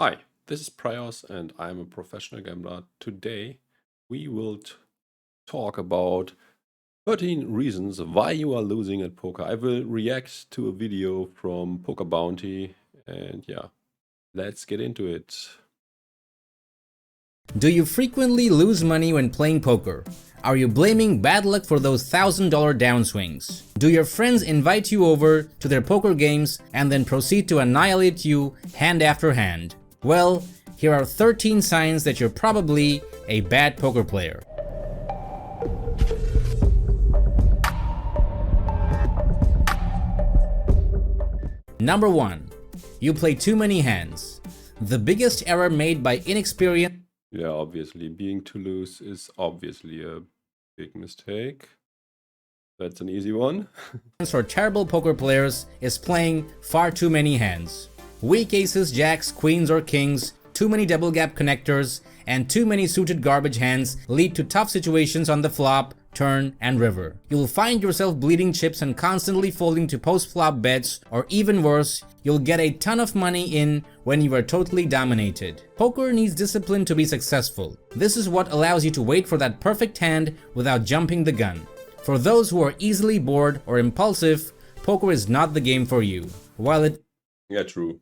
Hi, this is Praios and I'm a professional gambler. Today we will talk about 13 reasons why you are losing at poker. I will react to a video from Poker Bounty and yeah, let's get into it. Do you frequently lose money when playing poker? Are you blaming bad luck for those $1,000 downswings? Do your friends invite you over to their poker games and then proceed to annihilate you hand after hand? Well, here are 13 signs that you're probably a bad poker player. Number 1. You play too many hands. The biggest error made by inexperienced Yeah, obviously being too loose is obviously a big mistake. That's an easy one. for terrible poker players is playing far too many hands. Weak aces, jacks, queens or kings, too many double gap connectors, and too many suited garbage hands lead to tough situations on the flop, turn, and river. You'll find yourself bleeding chips and constantly folding to post-flop bets, or even worse, you'll get a ton of money in when you are totally dominated. Poker needs discipline to be successful. This is what allows you to wait for that perfect hand without jumping the gun. For those who are easily bored or impulsive, poker is not the game for you. While it Yeah, true.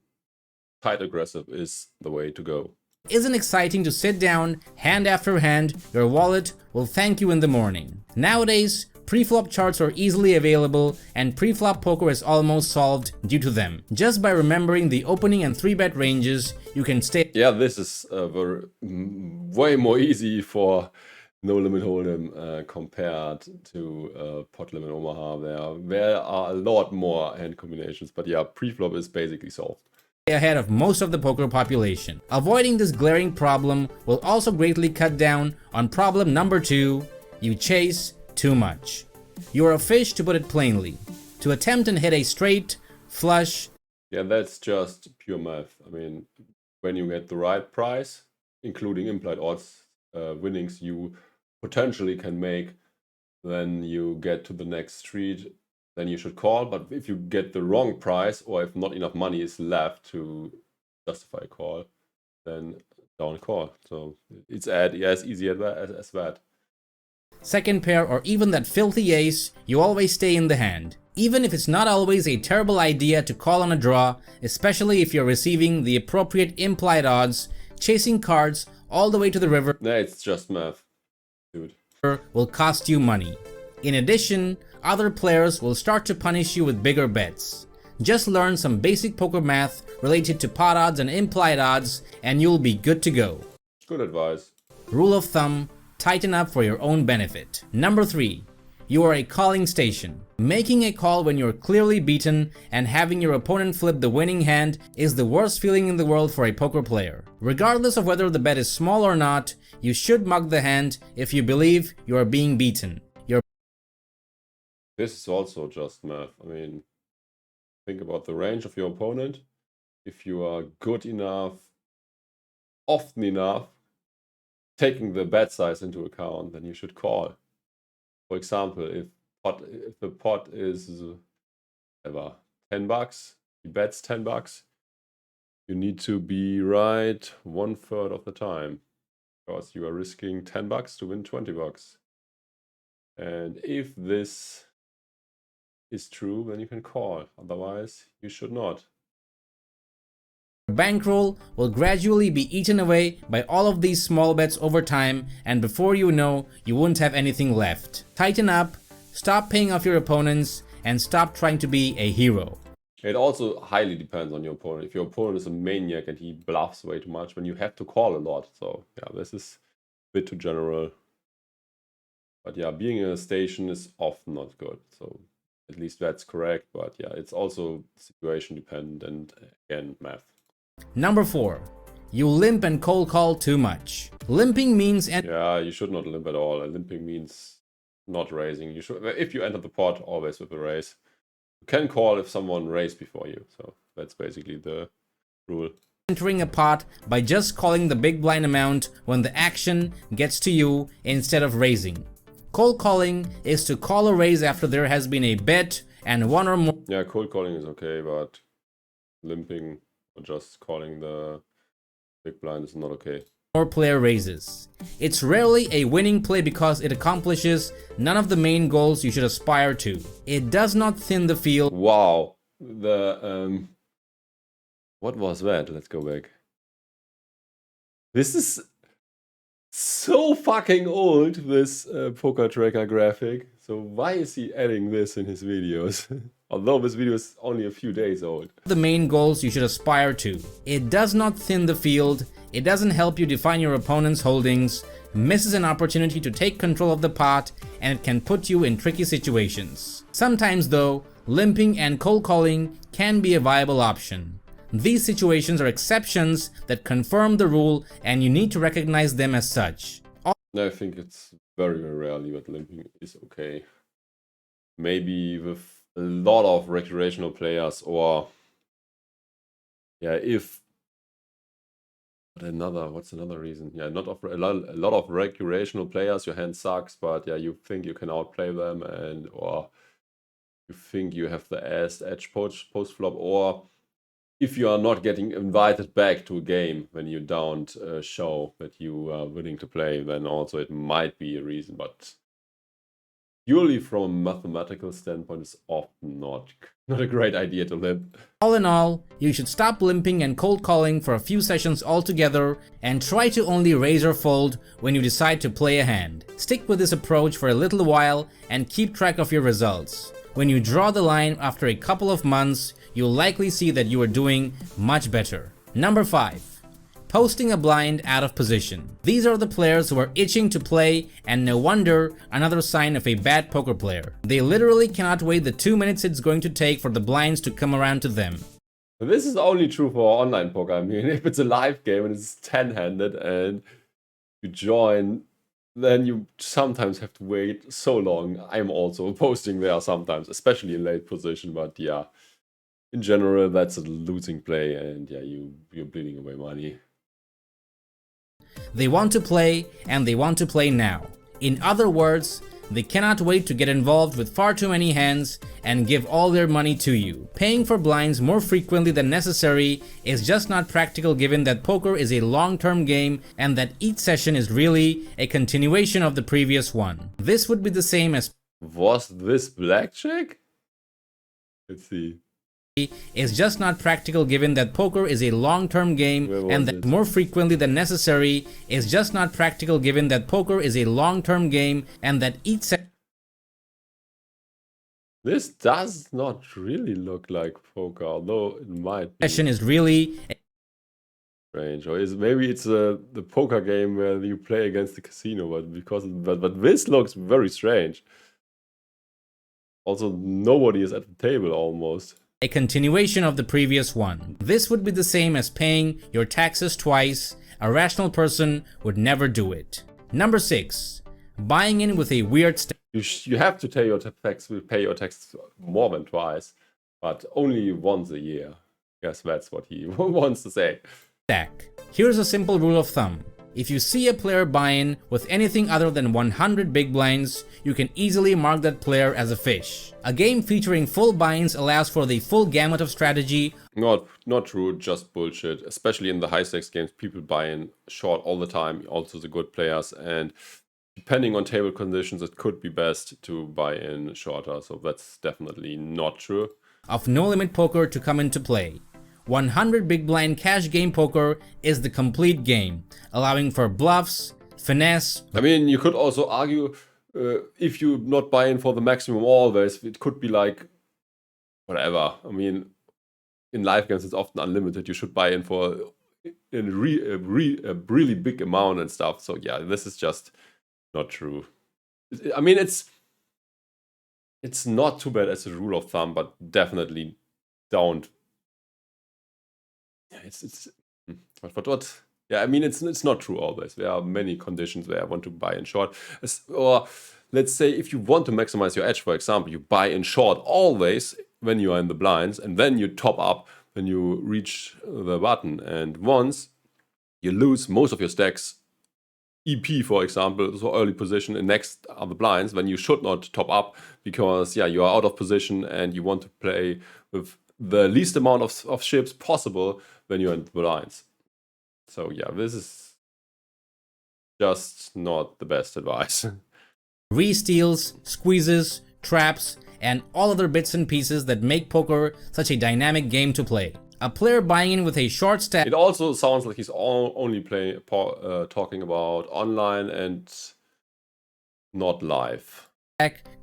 Tight aggressive is the way to go. isn't exciting to sit down hand after hand, your wallet will thank you in the morning. Nowadays, pre-flop charts are easily available and pre-flop poker is almost solved due to them. Just by remembering the opening and 3-bet ranges, you can stay. Yeah, this is way more easy for No Limit Hold'em compared to Pot Limit Omaha. There are a lot more hand combinations, but yeah, pre-flop is basically solved. Ahead of most of the poker population. Avoiding this glaring problem will also greatly cut down on problem number 2, you chase too much. You are a fish, to put it plainly. To attempt and hit a straight, flush, Yeah, that's just pure math. I mean, when you get the right price, including implied odds winnings you potentially can make, then you get to the next street, then you should call. But if you get the wrong price, or if not enough money is left to justify a call, then don't call. So it's as easy as that. second pair, or even that filthy ace, you always stay in the hand. Even if it's not always a terrible idea to call on a draw, especially if you're receiving the appropriate implied odds, chasing cards all the way to the river Nah, it's just math, dude. will cost you money. In addition, other players will start to punish you with bigger bets. Just learn some basic poker math related to pot odds and implied odds and you'll be good to go. Good advice. Rule of thumb, tighten up for your own benefit. Number 3. You are a calling station. Making a call when you're clearly beaten and having your opponent flip the winning hand is the worst feeling in the world for a poker player. Regardless of whether the bet is small or not, you should mug the hand if you believe you are being beaten. This is also just math. I mean, think about the range of your opponent. If you are good enough, often enough, taking the bet size into account, then you should call. For example, if the pot is whatever, $10, he bets $10, you need to be right 1/3 of the time, because you are risking $10 to win $20. And if this is true, then you can call. Otherwise, you should not. Bankroll will gradually be eaten away by all of these small bets over time, and before you know, you won't have anything left. Tighten up, stop paying off your opponents, and stop trying to be a hero. It also highly depends on your opponent. If your opponent is a maniac and he bluffs way too much, then you have to call a lot. So yeah, this is a bit too general. But yeah, being in a station is often not good. So at least that's correct. But yeah, it's also situation dependent and again, math. Number 4. You limp and cold call too much. Limping means Yeah, you should not limp at all. Limping means not raising. You should, if you enter the pot, always with a raise. You can call if someone raised before you. So that's basically the rule. entering a pot by just calling the big blind amount when the action gets to you instead of raising. Cold calling is to call a raise after there has been a bet and one or more. Yeah, cold calling is okay, but limping or just calling the Big blind is not okay. More player raises. It's rarely a winning play because it accomplishes none of the main goals you should aspire to. It does not thin the field. Wow. What was that? Let's go back. This is so fucking old, this poker tracker graphic. So why is he adding this in his videos? Although this video is only a few days old. The main goals you should aspire to. It does not thin the field. It doesn't help you define your opponent's holdings, misses an opportunity to take control of the pot, and it can put you in tricky situations. Sometimes though, limping and cold calling can be a viable option. These situations are exceptions that confirm the rule, and you need to recognize them as such. I think it's very, very rarely that limping is okay. Maybe with a lot of recreational players, or yeah, if what's another reason? Yeah, not of a lot of recreational players, your hand sucks, but yeah, you think you can outplay them, and or you think you have the edge post flop, or if you are not getting invited back to a game when you don't show that you are willing to play, then also it might be a reason. But purely from a mathematical standpoint, it's often not a great idea to limp. All in all, you should stop limping and cold calling for a few sessions altogether and try to only raise or fold when you decide to play a hand. Stick with this approach for a little while and keep track of your results. When you draw the line after a couple of months, you'll likely see that you are doing much better. Number 5. Posting a blind out of position. These are the players who are itching to play, and no wonder, another sign of a bad poker player. They literally cannot wait the 2 minutes it's going to take for the blinds to come around to them. This is only true for online poker. I mean, if it's a live game and it's 10-handed and you join, then you sometimes have to wait so long. I'm also posting there sometimes, especially in late position, but yeah, in general, that's a losing play, and yeah, you're bleeding away money. They want to play, and they want to play now. In other words, they cannot wait to get involved with far too many hands and give all their money to you. Paying for blinds more frequently than necessary is just not practical, given that poker is a long-term game and that each session is really a continuation of the previous one. This would be the same as... Was this blackjack? Let's see. Is just not practical, given that poker is a long-term game and that more frequently than necessary is just not practical, given that poker is a long-term game and that each This does not really look like poker, although it might be. Session is really strange, or maybe it's the poker game where you play against the casino, but this looks very strange. Also, nobody is at the table almost. A continuation of the previous one. This would be the same as paying your taxes twice. A rational person would never do it. Number 6. Buying in with a weird You have to pay your tax more than twice, but only once a year. Guess that's what he wants to say. stack. Here's a simple rule of thumb. If you see a player buy in with anything other than 100 big blinds, you can easily mark that player as a fish. A game featuring full buy-ins allows for the full gamut of strategy. Not true, just bullshit. Especially in the high stakes games, people buy in short all the time, also the good players, and depending on table conditions, it could be best to buy in shorter, so that's definitely not true. Of no limit poker to come into play. 100 big blind cash game poker is the complete game, allowing for bluffs, finesse. I mean, you could also argue if you not buy in for the maximum always, it could be like whatever. I mean, in live games it's often unlimited. You should buy in for a really big amount and stuff. So yeah, this is just not true. I mean, it's not too bad as a rule of thumb, but definitely don't. Yeah, I mean, it's not true always. There are many conditions where I want to buy in short. Or let's say if you want to maximize your edge, for example, you buy in short always when you are in the blinds, and then you top up when you reach the button. And once you lose most of your stacks, EP, for example, so early position, and next are the blinds, when you should not top up because, yeah, you are out of position and you want to play with the least amount of chips possible when you're in the blinds. So yeah, this is just not the best advice. Re-steals, squeezes, traps, and all other bits and pieces that make poker such a dynamic game to play. A player buying in with a short stack. It also sounds like he's only talking about online and not live.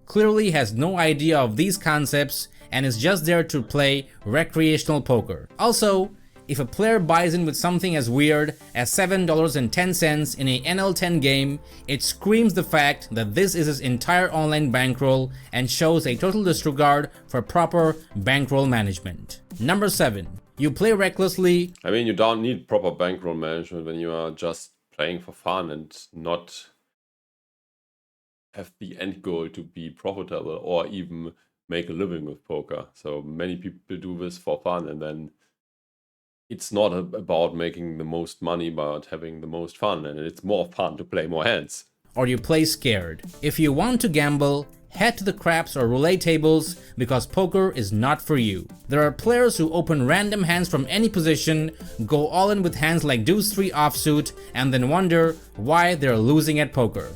Clearly has no idea of these concepts and is just there to play recreational poker. Also, if a player buys in with something as weird as $7.10 in a NL10 game, it screams the fact that this is his entire online bankroll and shows a total disregard for proper bankroll management. Number 7. You play recklessly. I mean, you don't need proper bankroll management when you are just playing for fun and not have the end goal to be profitable or even make a living with poker. So many people do this for fun, and then it's not about making the most money, but having the most fun, and it's more fun to play more hands. Or you play scared. If you want to gamble, head to the craps or roulette tables because poker is not for you. There are players who open random hands from any position, go all in with hands like deuce 3 offsuit, and then wonder why they're losing at poker.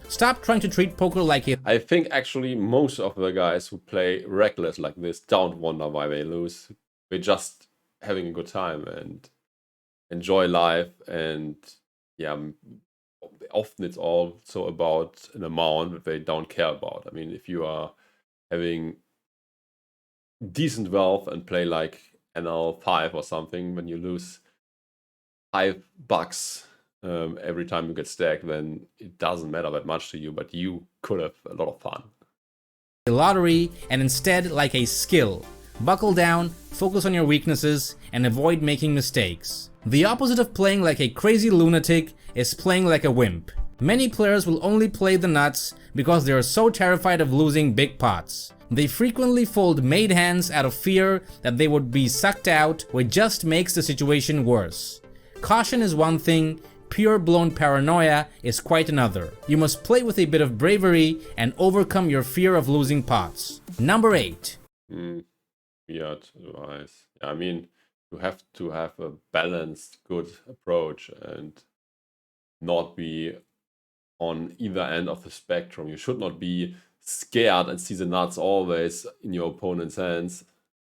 Stop trying to treat poker like it. I think actually most of the guys who play reckless like this don't wonder why they lose. They're just having a good time and enjoy life, and yeah, often it's also about an amount that they don't care about. I mean, if you are having decent wealth and play like NL5 or something, when you lose $5 every time you get stacked, then it doesn't matter that much to you, but you could have a lot of fun. A lottery, and instead like a skill. Buckle down, focus on your weaknesses, and avoid making mistakes. The opposite of playing like a crazy lunatic is playing like a wimp. Many players will only play the nuts because they are so terrified of losing big pots. They frequently fold made hands out of fear that they would be sucked out, which just makes the situation worse. Caution is one thing, pure-blown paranoia is quite another. You must play with a bit of bravery and overcome your fear of losing pots. Number 8. Weird advice. I mean, you have to have a balanced, good approach and not be on either end of the spectrum. You should not be scared and see the nuts always in your opponent's hands.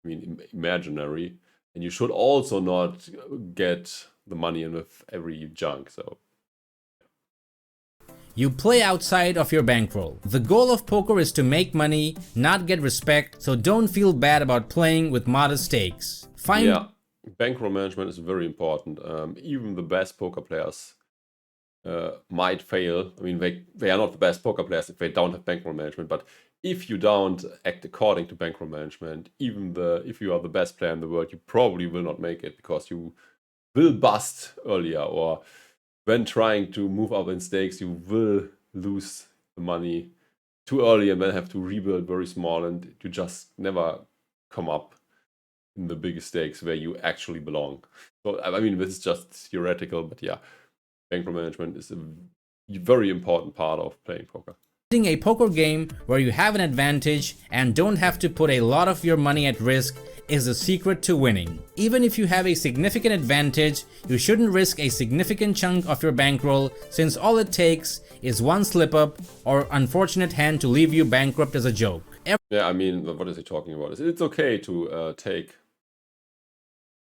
I mean, imaginary. And you should also not get the money in with every junk. So you play outside of your bankroll. The goal of poker is to make money, not get respect, so don't feel bad about playing with modest stakes. Yeah, bankroll management is very important. Even the best poker players might fail. I mean, they are not the best poker players if they don't have bankroll management, but if you don't act according to bankroll management, even if you are the best player in the world, you probably will not make it because you will bust earlier, or when trying to move up in stakes, you will lose the money too early and then have to rebuild very small, and you just never come up in the biggest stakes where you actually belong. So, I mean, this is just theoretical, but yeah, bankroll management is a very important part of playing poker. A poker game where you have an advantage and don't have to put a lot of your money at risk is the secret to winning. Even if you have a significant advantage, you shouldn't risk a significant chunk of your bankroll, since all it takes is one slip up or unfortunate hand to leave you bankrupt as a joke. Yeah, I mean, what is he talking about? It's okay to take,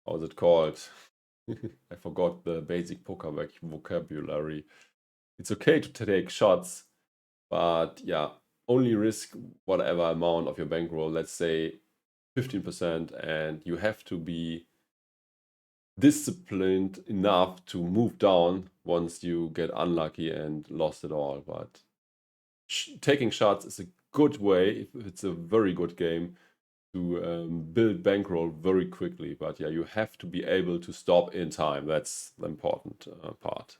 how is it called? I forgot the basic poker vocabulary. It's okay to take shots, but yeah, only risk whatever amount of your bankroll, let's say 15%, and you have to be disciplined enough to move down once you get unlucky and lost it all. But taking shots is a good way, if it's a very good game, to build bankroll very quickly. But yeah, you have to be able to stop in time. That's the important part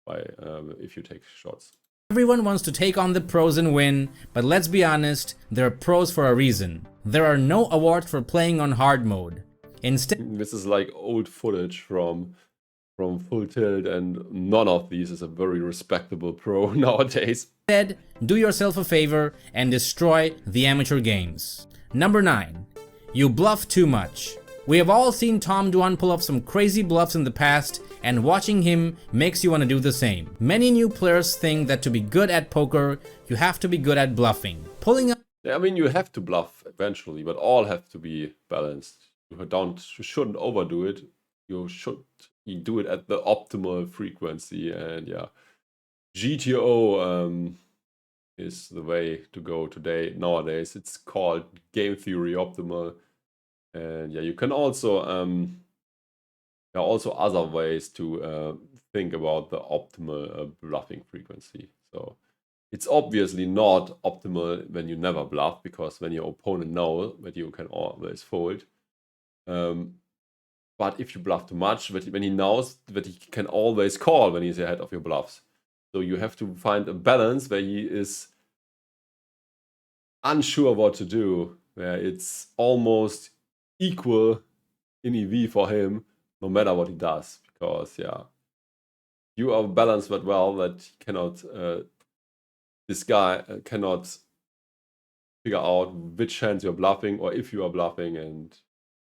if you take shots. Everyone wants to take on the pros and win, but let's be honest, they're pros for a reason. There are no awards for playing on hard mode. Instead, this is like old footage from Full Tilt, and none of these is a very respectable pro nowadays. Instead, do yourself a favor and destroy the amateur games. Number 9. You bluff too much. We have all seen Tom Dwan pull off some crazy bluffs in the past, and watching him makes you want to do the same. Many new players think that to be good at poker, you have to be good at bluffing. Pulling up. Yeah, I mean, you have to bluff eventually, but all have to be balanced. You shouldn't overdo it. You should do it at the optimal frequency, and yeah, GTO is the way to go today. Nowadays, it's called game theory optimal, and yeah, you can also there are also other ways to think about the optimal bluffing frequency. So it's obviously not optimal when you never bluff, because when your opponent knows that you can always fold. But if you bluff too much, when he knows that he can always call when he's ahead of your bluffs. So you have to find a balance where he is unsure what to do, where it's almost equal in EV for him, no matter what he does. Because, yeah, you are balanced that well that he cannot, this guy cannot figure out which hands you're bluffing or if you are bluffing, and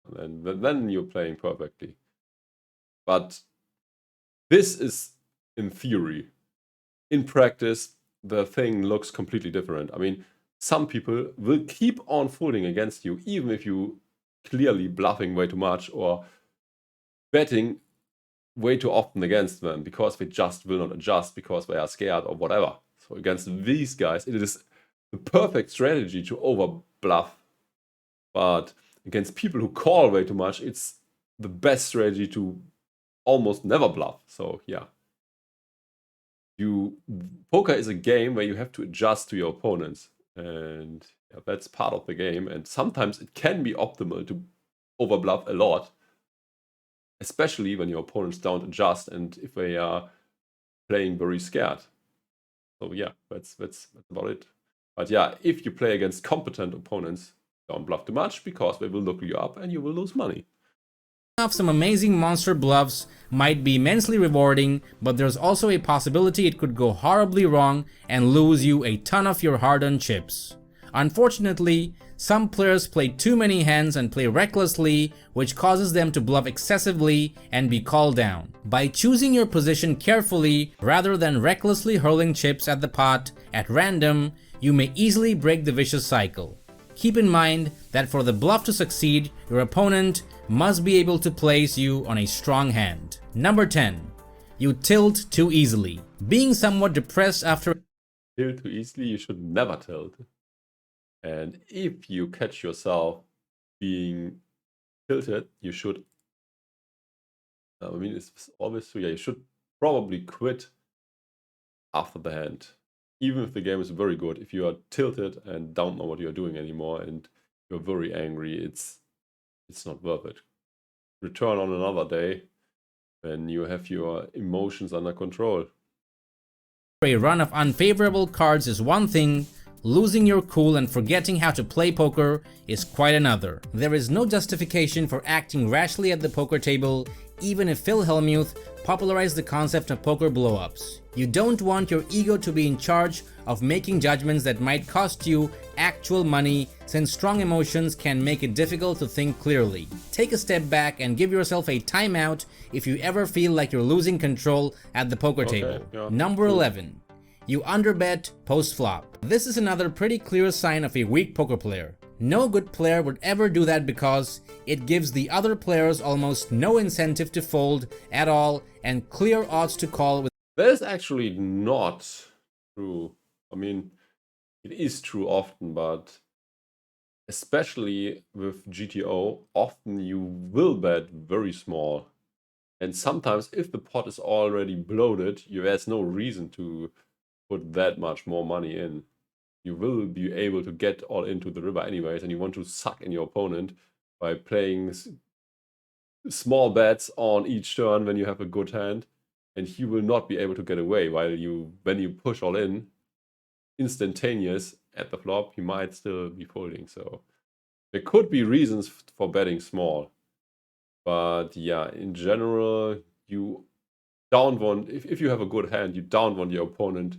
then you're playing perfectly. But this is in theory. In practice, the thing looks completely different. I mean, some people will keep on folding against you, even if you clearly bluffing way too much or betting way too often against them, because they just will not adjust because they are scared or whatever. So against these guys, it is the perfect strategy to over bluff. But against people who call way too much, it's the best strategy to almost never bluff. So yeah. Poker is a game where you have to adjust to your opponents, and yeah, that's part of the game. And sometimes it can be optimal to overbluff a lot, especially when your opponents don't adjust and if they are playing very scared. So yeah, that's about it. But yeah, if you play against competent opponents, don't bluff too much, because they will look you up and you will lose money. Off some amazing monster bluffs might be immensely rewarding, but there's also a possibility it could go horribly wrong and lose you a ton of your hard-earned chips. Unfortunately, some players play too many hands and play recklessly, which causes them to bluff excessively and be called down. By choosing your position carefully rather than recklessly hurling chips at the pot at random, you may easily break the vicious cycle. Keep in mind that for the bluff to succeed, your opponent must be able to place you on a strong hand. Number 10. You tilt too easily. Being somewhat depressed after tilt too easily, you should never tilt. And if you catch yourself being tilted, you should, I mean, it's always true, yeah, you should probably quit after the hand. Even if the game is very good, if you are tilted and don't know what you're doing anymore and you're very angry, it's not worth it. Return on another day when you have your emotions under control. A run of unfavorable cards is one thing, losing your cool and forgetting how to play poker is quite another. There is no justification for acting rashly at the poker table, even if Phil Hellmuth popularized the concept of poker blow-ups. You don't want your ego to be in charge of making judgments that might cost you actual money, since strong emotions can make it difficult to think clearly. Take a step back and give yourself a timeout if you ever feel like you're losing control at the poker table. Yeah. Number 11. You underbet post-flop. This is another pretty clear sign of a weak poker player. No good player would ever do that, because it gives the other players almost no incentive to fold at all and clear odds to call with. That is actually not true. I mean, it is true often, but especially with GTO, often you will bet very small. And sometimes if the pot is already bloated, there's no reason to put that much more money in. You will be able to get all into the river anyways, and you want to suck in your opponent by playing small bets on each turn when you have a good hand, and he will not be able to get away, while when you push all in, instantaneous at the flop, he might still be folding. So there could be reasons for betting small. But yeah, in general, you don't want, if you have a good hand, you don't want your opponent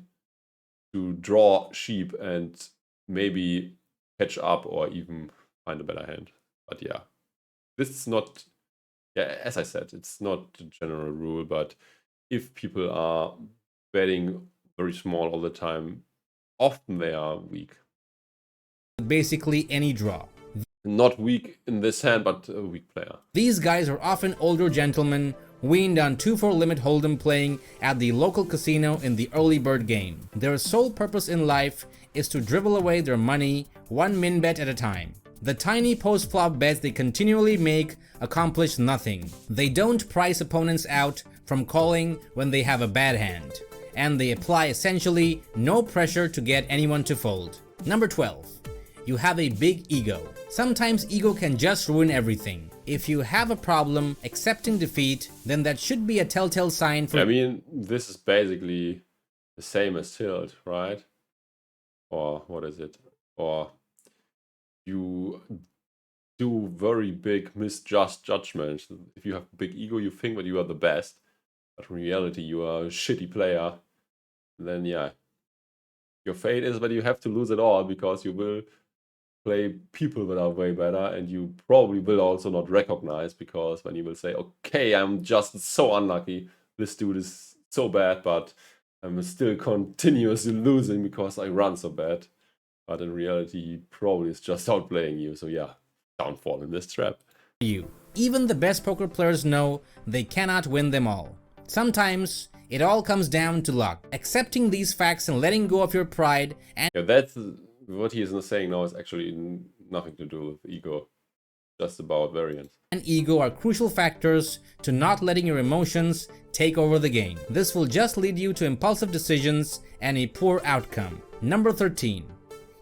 to draw sheep and maybe catch up or even find a better hand. But yeah, this is not, yeah, as I said, it's not the general rule, but if people are betting very small all the time, often they are weak. Basically any draw. Not weak in this hand, but a weak player. These guys are often older gentlemen weaned on 2-4 limit hold'em playing at the local casino in the early bird game. Their sole purpose in life is to dribble away their money one min bet at a time. The tiny post-flop bets they continually make accomplish nothing. They don't price opponents out from calling when they have a bad hand, and they apply essentially no pressure to get anyone to fold. Number 12. You have a big ego. Sometimes ego can just ruin everything. If you have a problem accepting defeat, then that should be a telltale sign for— I mean, this is basically the same as tilt, right? Or what is it? Or you do very big misjudged judgments. If you have big ego, you think that you are the best, but in reality you are a shitty player. Then yeah, your fate is that you have to lose it all, because you will play people that are way better, and you probably will also not recognize, because when you will say, okay, I'm just so unlucky, this dude is so bad, but I'm still continuously losing because I run so bad. But in reality, he probably is just outplaying you. So yeah, don't fall in this trap. you. Even the best poker players know they cannot win them all. Sometimes it all comes down to luck. Accepting these facts and letting go of your pride and— Yeah, that's what he is saying now is actually nothing to do with ego, just about variance. And ego are crucial factors to not letting your emotions take over the game. This will just lead you to impulsive decisions and a poor outcome. Number 13.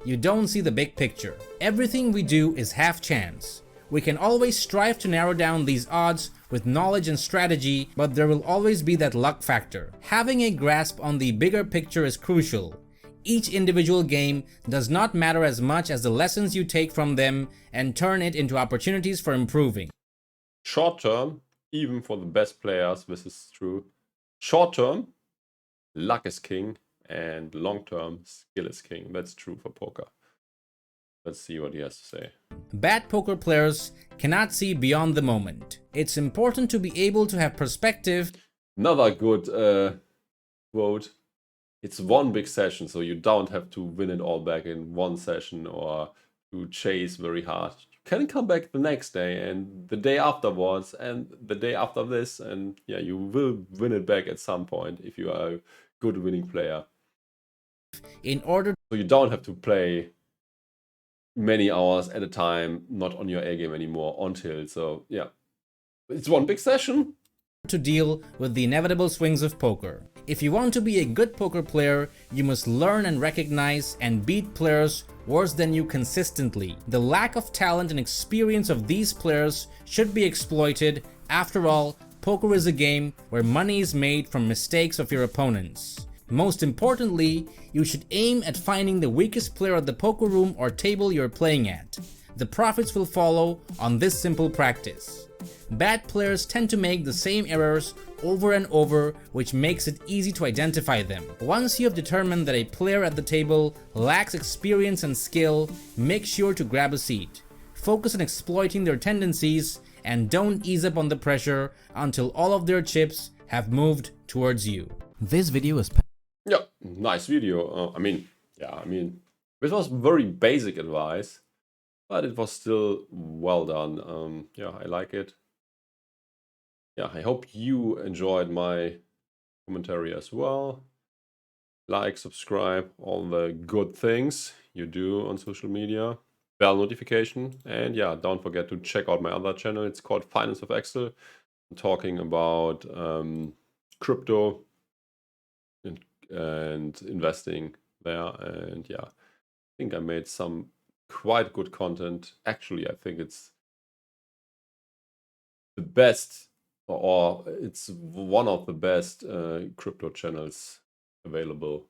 You don't see the big picture. Everything we do is half chance. We can always strive to narrow down these odds with knowledge and strategy, but there will always be that luck factor. Having a grasp on the bigger picture is crucial. Each individual game does not matter as much as the lessons you take from them and turn it into opportunities for improving. Short term, even for the best players, this is true. Short term, luck is king, and long term, skill is king. That's true for poker. Let's see what he has to say. Bad poker players cannot see beyond the moment. It's important to be able to have perspective. Another good quote. It's one big session, so you don't have to win it all back in one session or to chase very hard. You can come back the next day and the day afterwards and the day after this, and yeah, you will win it back at some point if you are a good winning player. In order So you don't have to play many hours at a time, not on your A game anymore, until, so yeah. It's one big session. to deal with the inevitable swings of poker. If you want to be a good poker player, you must learn and recognize and beat players worse than you consistently. The lack of talent and experience of these players should be exploited. After all, poker is a game where money is made from mistakes of your opponents. Most importantly, you should aim at finding the weakest player at the poker room or table you're playing at. The profits will follow on this simple practice. Bad players tend to make the same errors over and over, which makes it easy to identify them. Once you have determined that a player at the table lacks experience and skill, make sure to grab a seat. Focus on exploiting their tendencies and don't ease up on the pressure until all of their chips have moved towards you. This video is— Yeah, nice video. I mean, this was very basic advice, but it was still well done. Yeah, I like it. Yeah, I hope you enjoyed my commentary as well. Like, subscribe, all the good things you do on social media. Bell notification. And yeah, don't forget to check out my other channel. It's called Finance of Excel. I'm talking about crypto and investing there. And yeah, I think I made some quite good content. Actually, I think it's the best, or it's one of the best crypto channels available.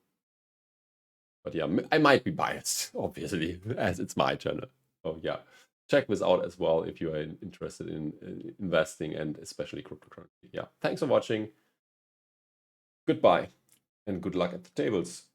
But yeah, I might be biased, obviously, as it's my channel. So yeah, check this out as well if you are interested in investing and especially cryptocurrency. Yeah, thanks for watching. Goodbye and good luck at the tables.